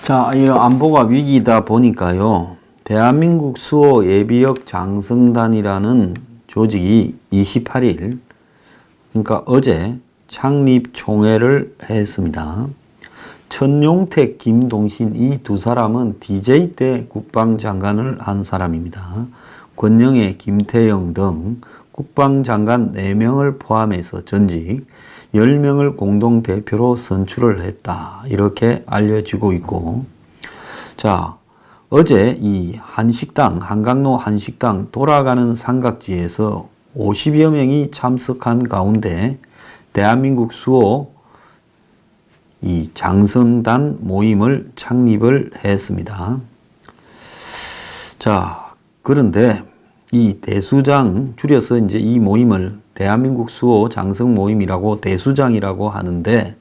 자, 이런 안보가 위기다 보니까요. 대한민국 수호 예비역 장성단이라는 조직이 28일, 그러니까 어제 창립 총회를 했습니다. 천용택, 김동신 이 두 사람은 DJ 때 국방장관을 한 사람입니다. 권영애, 김태영 등 국방장관 4명을 포함해서 전직 10명을 공동대표로 선출을 했다. 이렇게 알려지고 있고, 자, 어제 이 한식당, 한강로 한식당 돌아가는 삼각지에서 50여 명이 참석한 가운데 대한민국 수호 이 장성단 모임을 창립을 했습니다. 자, 그런데 이 대수장, 줄여서 이제 이 모임을 대한민국 수호 장성 모임이라고 대수장이라고 하는데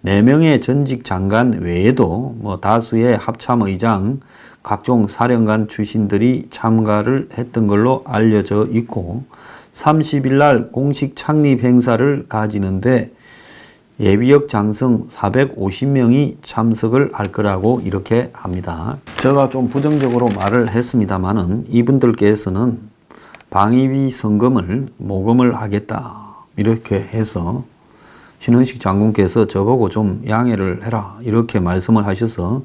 4명의 전직 장관 외에도 다수의 합참의장, 각종 사령관 출신들이 참가를 했던 걸로 알려져 있고 30일 날 공식 창립 행사를 가지는데 예비역 장성 450명이 참석을 할 거라고 이렇게 합니다. 제가 좀 부정적으로 말을 했습니다만은 이분들께서는 방위비 성금을 모금을 하겠다 이렇게 해서 신원식 장군께서 저보고 좀 양해를 해라 이렇게 말씀을 하셔서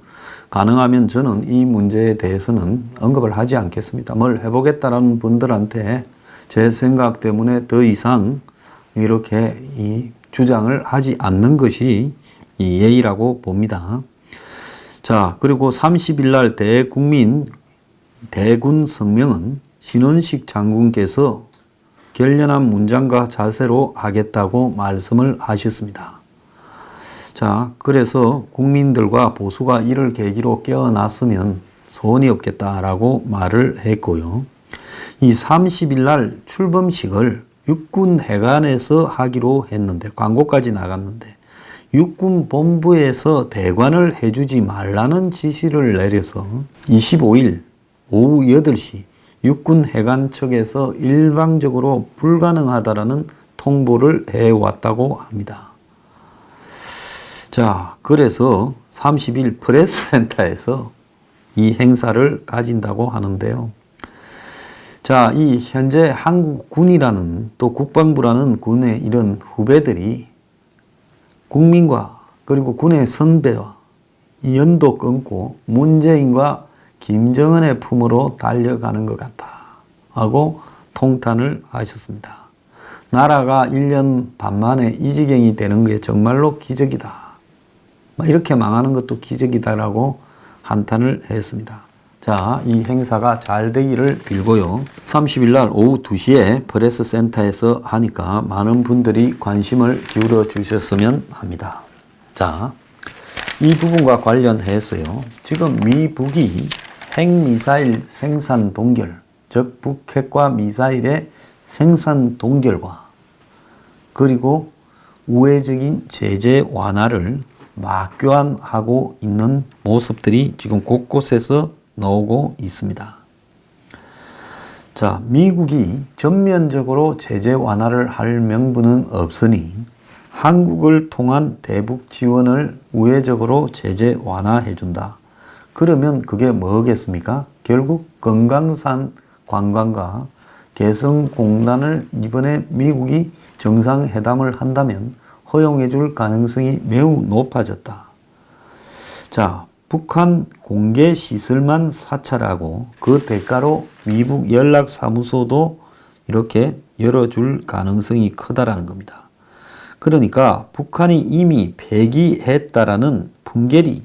가능하면 저는 이 문제에 대해서는 언급을 하지 않겠습니다. 뭘 해보겠다라는 분들한테 제 생각 때문에 더 이상 이렇게 이 주장을 하지 않는 것이 예의라고 봅니다. 자, 그리고 30일 날 대군 성명은 신원식 장군께서 결연한 문장과 자세로 하겠다고 말씀을 하셨습니다. 자, 그래서 국민들과 보수가 이를 계기로 깨어났으면 소원이 없겠다라고 말을 했고요. 이 30일 날 출범식을 육군회관에서 하기로 했는데 광고까지 나갔는데 육군 본부에서 대관을 해주지 말라는 지시를 내려서 25일 오후 8시 육군회관 측에서 일방적으로 불가능하다라는 통보를 해왔다고 합니다. 자, 그래서 30일 프레스센터에서 이 행사를 가진다고 하는데요. 자, 이 현재 한국군이라는 또 국방부라는 군의 이런 후배들이 국민과 그리고 군의 선배와 연도 끊고 문재인과 김정은의 품으로 달려가는 것 같다 하고 통탄을 하셨습니다. 나라가 1년 반 만에 이 지경이 되는 게 정말로 기적이다. 이렇게 망하는 것도 기적이다라고 한탄을 했습니다. 자, 이 행사가 잘 되기를 빌고요. 30일 날 오후 2시에 프레스센터에서 하니까 많은 분들이 관심을 기울여 주셨으면 합니다. 자, 이 부분과 관련해서요. 지금 미북이 핵미사일 생산 동결, 즉 북핵과 미사일의 생산 동결과 그리고 우회적인 제재 완화를 막교환하고 있는 모습들이 지금 곳곳에서 나오고 있습니다. 자, 미국이 전면적으로 제재 완화를 할 명분은 없으니 한국을 통한 대북 지원을 우회적으로 제재 완화해준다. 그러면 그게 뭐겠습니까? 결국 금강산 관광과 개성공단을 이번에 미국이 정상회담을 한다면 허용해 줄 가능성이 매우 높아졌다. 자, 북한 공개 시설만 사찰하고 그 대가로 미북 연락사무소도 이렇게 열어줄 가능성이 크다라는 겁니다. 그러니까 북한이 이미 폐기했다라는 풍계리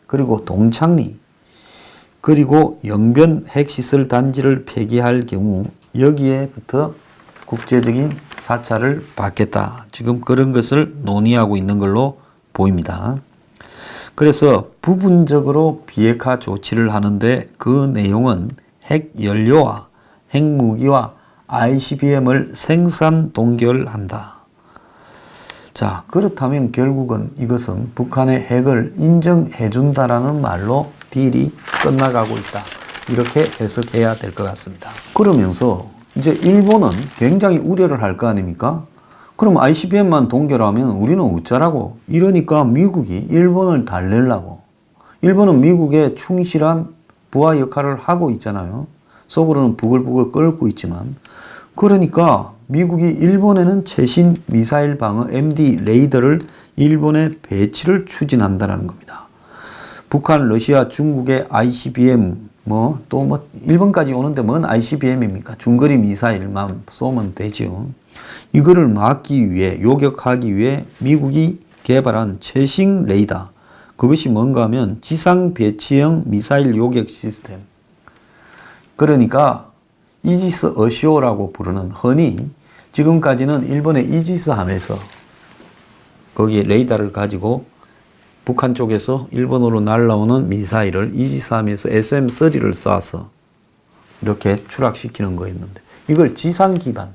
그리고 동창리 그리고 영변 핵시설 단지를 폐기할 경우 여기에부터 국제적인 사찰을 받겠다. 지금 그런 것을 논의하고 있는 걸로 보입니다. 그래서 부분적으로 비핵화 조치를 하는데 그 내용은 핵연료와 핵무기와 ICBM을 생산 동결한다. 자, 그렇다면 결국은 이것은 북한의 핵을 인정해 준다라는 말로 딜이 끝나가고 있다. 이렇게 해석해야 될 것 같습니다. 그러면서 이제 일본은 굉장히 우려를 할 거 아닙니까? 그럼 ICBM만 동결하면 우리는 어쩌라고? 이러니까 미국이 일본을 달래려고 일본은 미국의 충실한 부하 역할을 하고 있잖아요. 속으로는 부글부글 끓고 있지만. 그러니까 미국이 일본에는 최신 미사일 방어 MD 레이더를 일본에 배치를 추진한다는 겁니다. 북한, 러시아, 중국의 ICBM 일본까지 오는데 뭔 ICBM입니까? 중거리 미사일만 쏘면 되죠. 이거를 막기 위해, 요격하기 위해 미국이 개발한 최신 레이더. 그것이 뭔가 하면 지상 배치형 미사일 요격 시스템. 그러니까 이지스 어시오라고 부르는, 흔히 지금까지는 일본의 이지스 함에서 거기에 레이더를 가지고 북한 쪽에서 일본으로 날아오는 미사일을 이지스 함에서 SM-3를 쏴서 이렇게 추락시키는 거였는데, 이걸 지상 기반,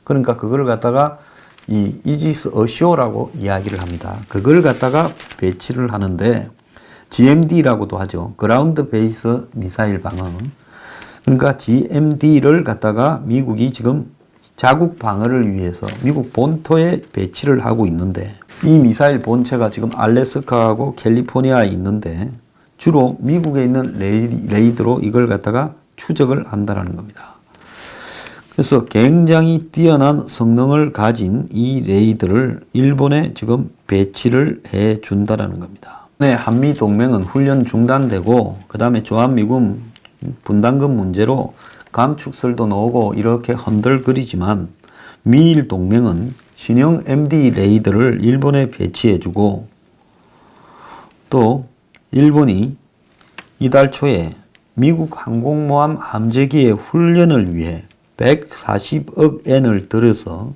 그러니까 그걸 갖다가 이 이지스 어시오라고 이야기를 합니다. 그걸 갖다가 배치를 하는데 GMD라고도 하죠. 그라운드 베이스 미사일 방어. 그러니까 GMD를 갖다가 미국이 지금 자국 방어를 위해서 미국 본토에 배치를 하고 있는데, 이 미사일 본체가 지금 알래스카하고 캘리포니아에 있는데 주로 미국에 있는 레이더로 이걸 갖다가 추적을 한다는 겁니다. 그래서 굉장히 뛰어난 성능을 가진 이 레이더를 일본에 지금 배치를 해 준다는 겁니다. 네, 한미 동맹은 훈련 중단되고 그 다음에 주한미군 분담금 문제로 감축설도 나오고 이렇게 흔들거리지만, 미일 동맹은 신형 MD 레이더를 일본에 배치해주고, 또 일본이 이달 초에 미국 항공모함 함재기의 훈련을 위해 140억 엔을 들여서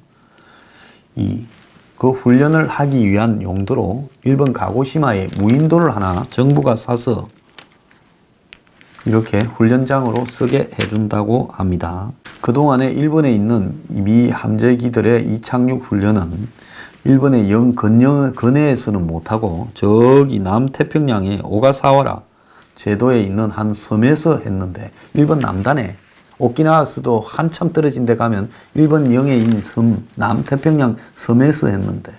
그 훈련을 하기 위한 용도로 일본 가고시마에 무인도를 하나 정부가 사서 이렇게 훈련장으로 쓰게 해준다고 합니다. 그동안에 일본에 있는 미 함재기들의 이착륙 훈련은 일본의 근해에서는 못하고 저기 남태평양의 오가사와라 제도에 있는 한 섬에서 했는데, 일본 남단에 오키나와스도 한참 떨어진 데 가면 일본 영해인 섬, 남태평양 섬에서 했는데,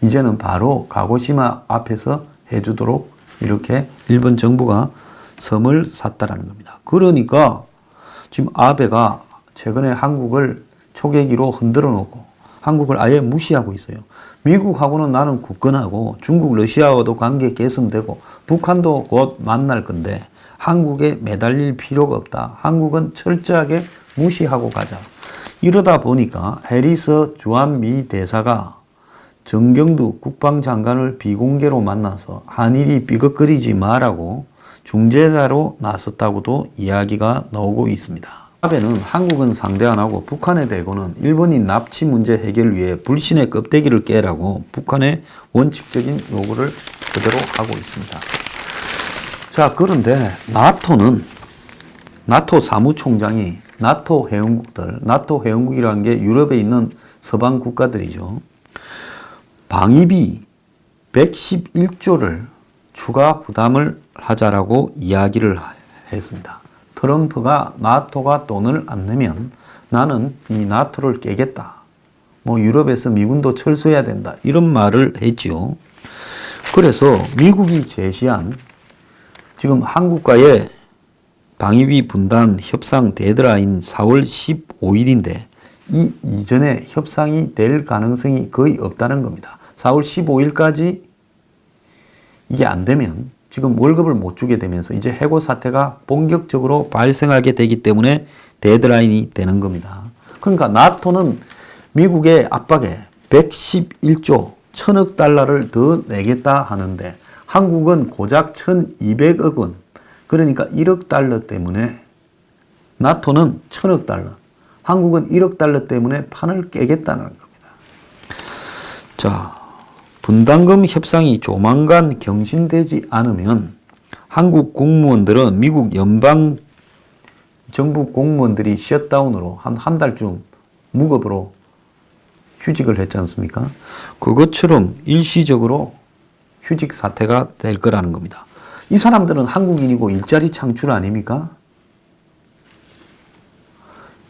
이제는 바로 가고시마 앞에서 해주도록 이렇게 일본 정부가 섬을 샀다라는 겁니다. 그러니까 지금 아베가 최근에 한국을 초계기로 흔들어 놓고 한국을 아예 무시하고 있어요. 미국하고는 나는 굳건하고 중국, 러시아와도 관계 개선되고 북한도 곧 만날 건데 한국에 매달릴 필요가 없다. 한국은 철저하게 무시하고 가자. 이러다 보니까 해리스 주한미 대사가 정경두 국방장관을 비공개로 만나서 한일이 삐걱거리지 말라고 중재자로 나섰다고도 이야기가 나오고 있습니다. 아베는 한국은 상대 안 하고 북한에 대고는 일본인 납치 문제 해결 위해 불신의 껍데기를 깨라고 북한의 원칙적인 요구를 그대로 하고 있습니다. 자, 그런데 나토 사무총장이 나토 회원국이라는 게 유럽에 있는 서방 국가들이죠. 방위비 111조를 추가 부담을 하자라고 이야기를 했습니다. 트럼프가 나토가 돈을 안 내면 나는 이 나토를 깨겠다. 유럽에서 미군도 철수해야 된다. 이런 말을 했지요. 그래서 미국이 제시한 지금 한국과의 방위비 분담 협상 데드라인 4월 15일인데 이 이전에 협상이 될 가능성이 거의 없다는 겁니다. 4월 15일까지 이게 안 되면 지금 월급을 못 주게 되면서 이제 해고 사태가 본격적으로 발생하게 되기 때문에 데드라인이 되는 겁니다. 그러니까 나토는 미국의 압박에 111조 1000억 달러를 더 내겠다 하는데 한국은 고작 1200억 원, 그러니까 1억 달러 때문에 나토는 1000억 달러, 한국은 1억 달러 때문에 판을 깨겠다는 겁니다. 자, 분담금 협상이 조만간 경신되지 않으면 한국 공무원들은 미국 연방 정부 공무원들이 셧다운으로 한 달쯤 무급으로 휴직을 했지 않습니까? 그것처럼 일시적으로 휴직 사태가 될 거라는 겁니다. 이 사람들은 한국인이고 일자리 창출 아닙니까?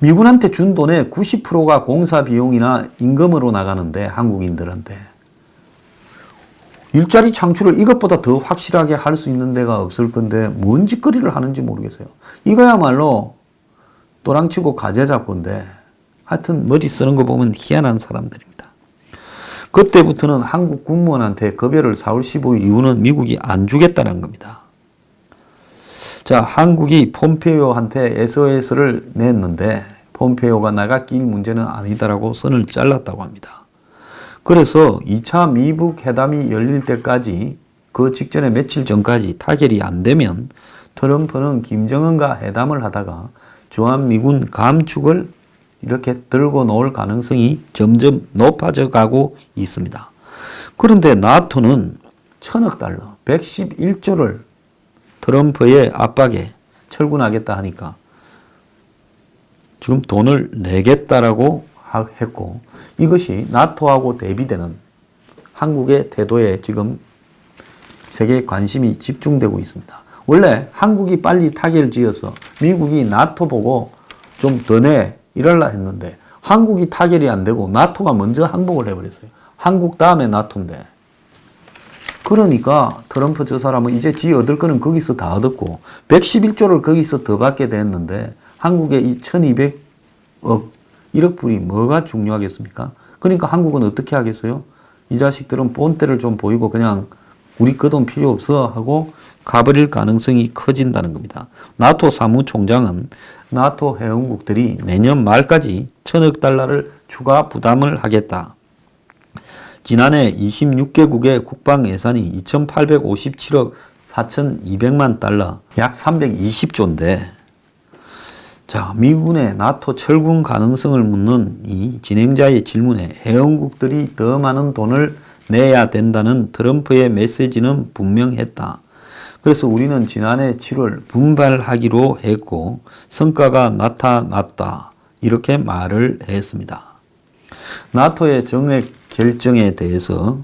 미군한테 준 돈의 90%가 공사 비용이나 임금으로 나가는데 한국인들한테 일자리 창출을 이것보다 더 확실하게 할 수 있는 데가 없을 건데 뭔 짓거리를 하는지 모르겠어요. 이거야말로 또랑치고 가재잡고인데 하여튼 머리 쓰는 거 보면 희한한 사람들입니다. 그때부터는 한국 군무원한테 급여를 4월 15일 이후는 미국이 안 주겠다는 겁니다. 자, 한국이 폼페이오한테 SOS를 냈는데 폼페이오가 나가 낄 문제는 아니다라고 선을 잘랐다고 합니다. 그래서 2차 미북 회담이 열릴 때까지 그 직전에 며칠 전까지 타결이 안 되면 트럼프는 김정은과 회담을 하다가 주한미군 감축을 이렇게 들고 놓을 가능성이 점점 높아져 가고 있습니다. 그런데 나토는 1,000억 달러, 111조를 트럼프의 압박에 철군하겠다 하니까 지금 돈을 내겠다라고 했고 이것이 나토하고 대비되는 한국의 태도에 지금 세계의 관심이 집중되고 있습니다. 원래 한국이 빨리 타결 지어서 미국이 나토 보고 좀 더 내 이럴라 했는데 한국이 타결이 안 되고 나토가 먼저 항복을 해버렸어요. 한국 다음에 나토인데. 그러니까 트럼프 저 사람은 이제 지 얻을 거는 거기서 다 얻었고 111조를 거기서 더 받게 됐는데 한국의 이 1200억 1억 불이 뭐가 중요하겠습니까? 그러니까 한국은 어떻게 하겠어요? 이 자식들은 본때를 좀 보이고 그냥 우리 그 돈 필요 없어 하고 가버릴 가능성이 커진다는 겁니다. 나토 사무총장은 나토 회원국들이 내년 말까지 1,000억 달러를 추가 부담을 하겠다. 지난해 26개국의 국방 예산이 2,857억 4,200만 달러, 약 320조인데 자, 미군의 나토 철군 가능성을 묻는 이 진행자의 질문에 회원국들이 더 많은 돈을 내야 된다는 트럼프의 메시지는 분명했다. 그래서 우리는 지난해 7월 분발하기로 했고 성과가 나타났다. 이렇게 말을 했습니다. 나토의 정액 결정에 대해서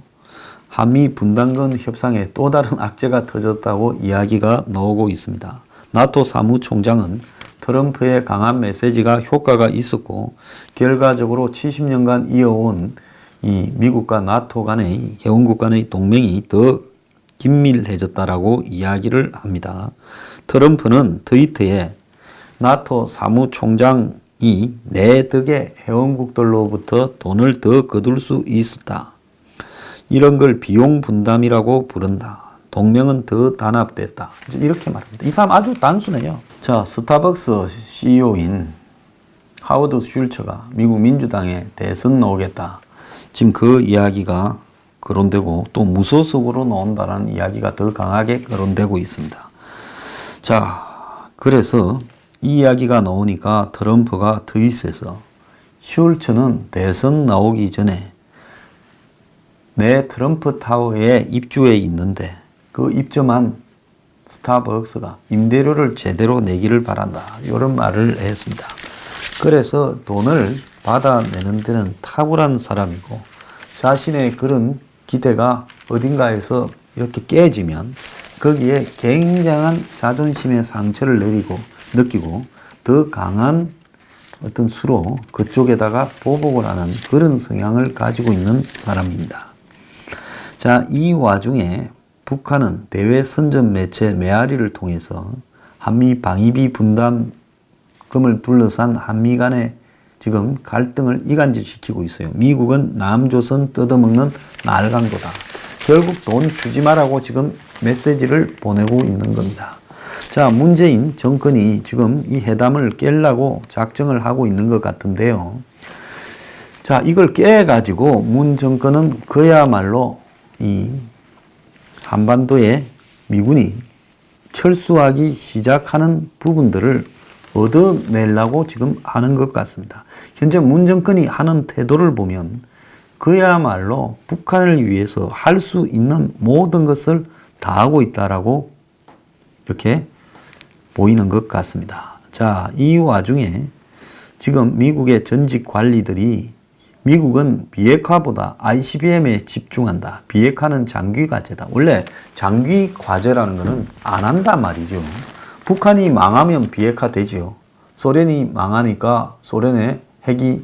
한미 분담금 협상에 또 다른 악재가 터졌다고 이야기가 나오고 있습니다. 나토 사무총장은 트럼프의 강한 메시지가 효과가 있었고 결과적으로 70년간 이어온 이 미국과 나토 간의 회원국 간의 동맹이 더 긴밀해졌다라고 이야기를 합니다. 트럼프는 트위터에 나토 사무총장이 내 덕에 회원국들로부터 돈을 더 거둘 수 있었다. 이런 걸 비용 분담이라고 부른다. 동맹은 더 단합됐다. 이렇게 말합니다. 이 사람 아주 단순해요. 자, 스타벅스 CEO인 하워드 슐처가 미국 민주당에 대선 나오겠다. 지금 그 이야기가 거론되고 또 무소속으로 나온다는 이야기가 더 강하게 거론되고 있습니다. 자, 그래서 이 이야기가 나오니까 트럼프가 트윗에서 슐처는 대선 나오기 전에 내 트럼프 타워에 입주해 있는데 그 입점한 스타벅스가 임대료를 제대로 내기를 바란다. 이런 말을 했습니다. 그래서 돈을 받아내는 데는 탁월한 사람이고 자신의 그런 기대가 어딘가에서 이렇게 깨지면 거기에 굉장한 자존심의 상처를 느끼고 더 강한 어떤 수로 그쪽에다가 보복을 하는 그런 성향을 가지고 있는 사람입니다. 자, 이 와중에 북한은 대외 선전 매체 메아리를 통해서 한미 방위비 분담금을 둘러싼 한미 간의 지금 갈등을 이간질시키고 있어요. 미국은 남조선 뜯어먹는 날강도다. 결국 돈 주지 말라고 지금 메시지를 보내고 있는 겁니다. 자, 문재인 정권이 지금 이 회담을 깨려고 작정을 하고 있는 것 같은데요. 자, 이걸 깨가지고 문 정권은 그야말로 이 한반도에 미군이 철수하기 시작하는 부분들을 얻어내려고 지금 하는 것 같습니다. 현재 문 정권이 하는 태도를 보면 그야말로 북한을 위해서 할 수 있는 모든 것을 다 하고 있다라고 이렇게 보이는 것 같습니다. 자, 이 와중에 지금 미국의 전직 관리들이 미국은 비핵화보다 ICBM에 집중한다. 비핵화는 장기 과제다. 원래 장기 과제라는 것은 안 한단 말이죠. 북한이 망하면 비핵화 되지요. 소련이 망하니까 소련의 핵이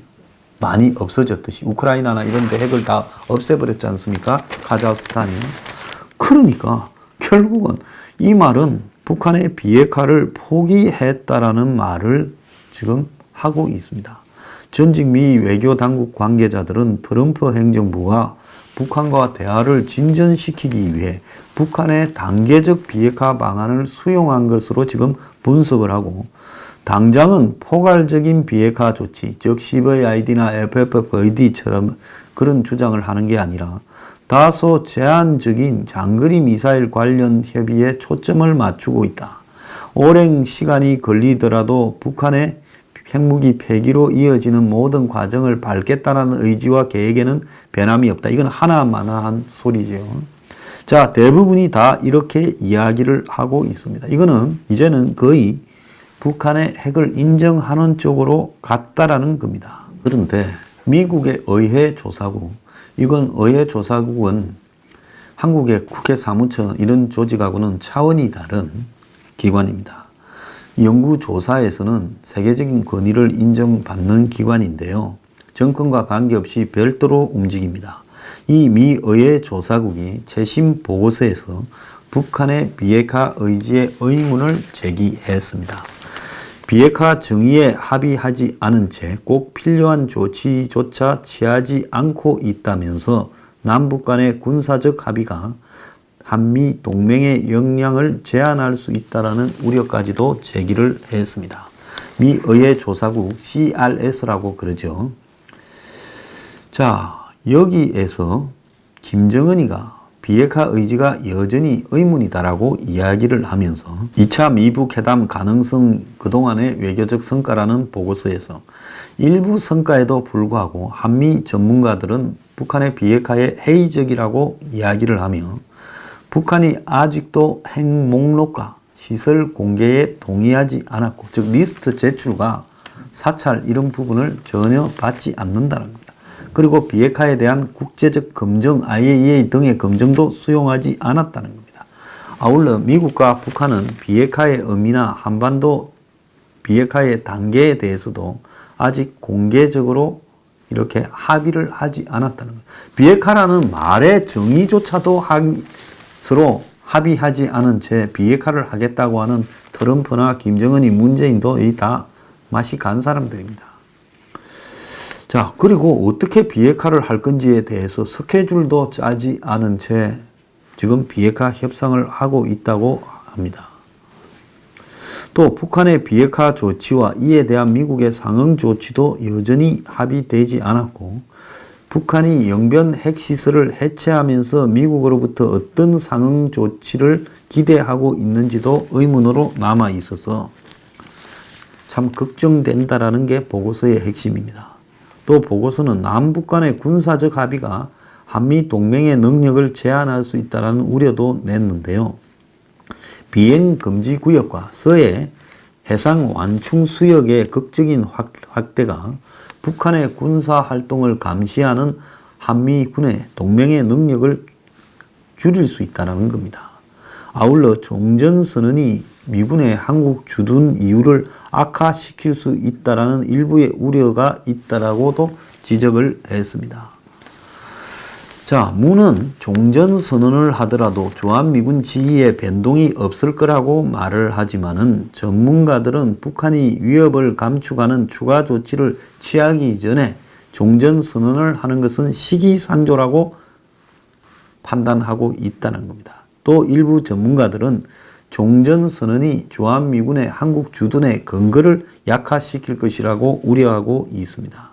많이 없어졌듯이 우크라이나나 이런 데 핵을 다 없애버렸지 않습니까? 카자흐스탄이. 그러니까 결국은 이 말은 북한의 비핵화를 포기했다라는 말을 지금 하고 있습니다. 전직 미 외교 당국 관계자들은 트럼프 행정부가 북한과 대화를 진전시키기 위해 북한의 단계적 비핵화 방안을 수용한 것으로 지금 분석을 하고, 당장은 포괄적인 비핵화 조치, 즉 CVID나 FFVD처럼 그런 주장을 하는 게 아니라 다소 제한적인 장거리 미사일 관련 협의에 초점을 맞추고 있다. 오랜 시간이 걸리더라도 북한의 핵무기 폐기로 이어지는 모든 과정을 밟겠다는 의지와 계획에는 변함이 없다. 이건 하나마나한 소리죠. 자, 대부분이 다 이렇게 이야기를 하고 있습니다. 이거는 이제는 거의 북한의 핵을 인정하는 쪽으로 갔다라는 겁니다. 그런데 미국의 의회조사국, 이건 의회조사국은 한국의 국회 사무처 이런 조직하고는 차원이 다른 기관입니다. 연구조사에서는 세계적인 권위를 인정받는 기관인데요. 정권과 관계없이 별도로 움직입니다. 이 미 의회조사국이 최신 보고서에서 북한의 비핵화 의지의 의문을 제기했습니다. 비핵화 정의에 합의하지 않은 채 꼭 필요한 조치조차 취하지 않고 있다면서 남북 간의 군사적 합의가 한미 동맹의 역량을 제한할 수 있다는 우려까지도 제기를 했습니다. 미 의회 조사국 CRS라고 그러죠. 자, 여기에서 김정은이가 비핵화 의지가 여전히 의문이다라고 이야기를 하면서 2차 미북 회담 가능성 그동안의 외교적 성과라는 보고서에서 일부 성과에도 불구하고 한미 전문가들은 북한의 비핵화에 회의적이라고 이야기를 하며 북한이 아직도 핵 목록과 시설 공개에 동의하지 않았고, 즉 리스트 제출과 사찰 이런 부분을 전혀 받지 않는다는 겁니다. 그리고 비핵화에 대한 국제적 검증, IAEA 등의 검증도 수용하지 않았다는 겁니다. 아울러 미국과 북한은 비핵화의 의미나 한반도 비핵화의 단계에 대해서도 아직 공개적으로 이렇게 합의를 하지 않았다는 겁니다. 비핵화라는 말의 정의조차도 서로 합의하지 않은 채 비핵화를 하겠다고 하는 트럼프나 김정은이, 문재인도 다 맛이 간 사람들입니다. 자, 그리고 어떻게 비핵화를 할 건지에 대해서 스케줄도 짜지 않은 채 지금 비핵화 협상을 하고 있다고 합니다. 또 북한의 비핵화 조치와 이에 대한 미국의 상응 조치도 여전히 합의되지 않았고, 북한이 영변 핵시설을 해체하면서 미국으로부터 어떤 상응 조치를 기대하고 있는지도 의문으로 남아 있어서 참 걱정된다라는 게 보고서의 핵심입니다. 또 보고서는 남북 간의 군사적 합의가 한미 동맹의 능력을 제한할 수 있다는 우려도 냈는데요. 비행 금지 구역과 서해 해상 완충 수역의 극적인 확대가 북한의 군사 활동을 감시하는 한미군의 동맹의 능력을 줄일 수 있다는 겁니다. 아울러 종전선언이 미군의 한국 주둔 이유를 악화시킬 수 있다는 일부의 우려가 있다라고도 지적을 했습니다. 자, 문은 종전선언을 하더라도 주한미군 지위에 변동이 없을 거라고 말을 하지만은 전문가들은 북한이 위협을 감축하는 추가 조치를 취하기 전에 종전선언을 하는 것은 시기상조라고 판단하고 있다는 겁니다. 또 일부 전문가들은 종전선언이 주한미군의 한국 주둔의 근거를 약화시킬 것이라고 우려하고 있습니다.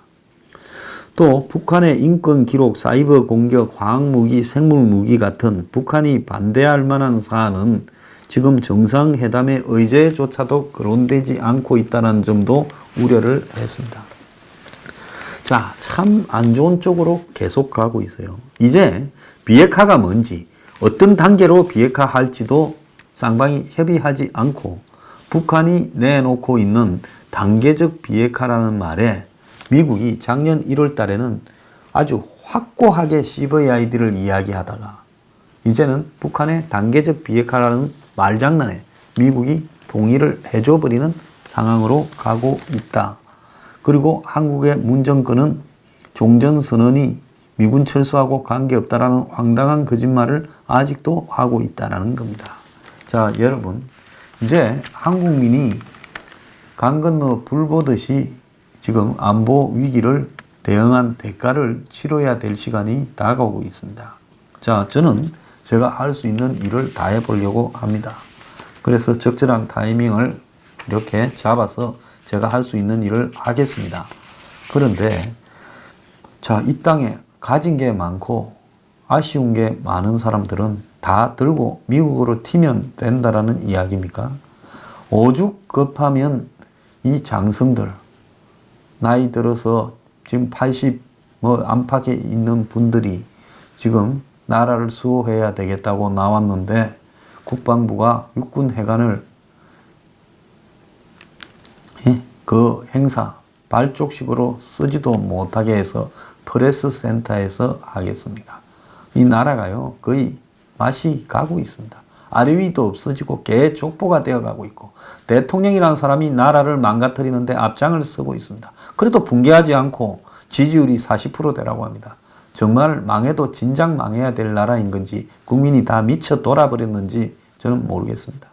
또 북한의 인권 기록, 사이버 공격, 화학무기, 생물무기 같은 북한이 반대할 만한 사안은 지금 정상회담의 의제조차도 거론되지 않고 있다는 점도 우려를 했습니다. 자, 참 안 좋은 쪽으로 계속 가고 있어요. 이제 비핵화가 뭔지, 어떤 단계로 비핵화할지도 쌍방이 협의하지 않고 북한이 내놓고 있는 단계적 비핵화라는 말에 미국이 작년 1월 달에는 아주 확고하게 CVID를 이야기하다가 이제는 북한의 단계적 비핵화라는 말장난에 미국이 동의를 해줘버리는 상황으로 가고 있다. 그리고 한국의 문 정권은 종전선언이 미군 철수하고 관계없다라는 황당한 거짓말을 아직도 하고 있다는 겁니다. 자, 여러분, 이제 한국민이 강 건너 불 보듯이 지금 안보 위기를 대응한 대가를 치러야 될 시간이 다가오고 있습니다. 자, 저는 제가 할 수 있는 일을 다 해보려고 합니다. 그래서 적절한 타이밍을 이렇게 잡아서 제가 할 수 있는 일을 하겠습니다. 그런데 자, 이 땅에 가진 게 많고 아쉬운 게 많은 사람들은 다 들고 미국으로 튀면 된다라는 이야기입니까? 오죽 급하면 이 장성들, 나이 들어서 지금 80 안팎에 있는 분들이 지금 나라를 수호해야 되겠다고 나왔는데 국방부가 육군 해관을 그 행사 발족식으로 쓰지도 못하게 해서 프레스 센터에서 하겠습니까? 이 나라가요, 거의 맛이 가고 있습니다. 아래위도 없어지고 개족보가 되어가고 있고 대통령이라는 사람이 나라를 망가뜨리는데 앞장을 서고 있습니다. 그래도 붕괴하지 않고 지지율이 40%대라고 합니다. 정말 망해도 진작 망해야 될 나라인 건지 국민이 다 미쳐 돌아버렸는지 저는 모르겠습니다.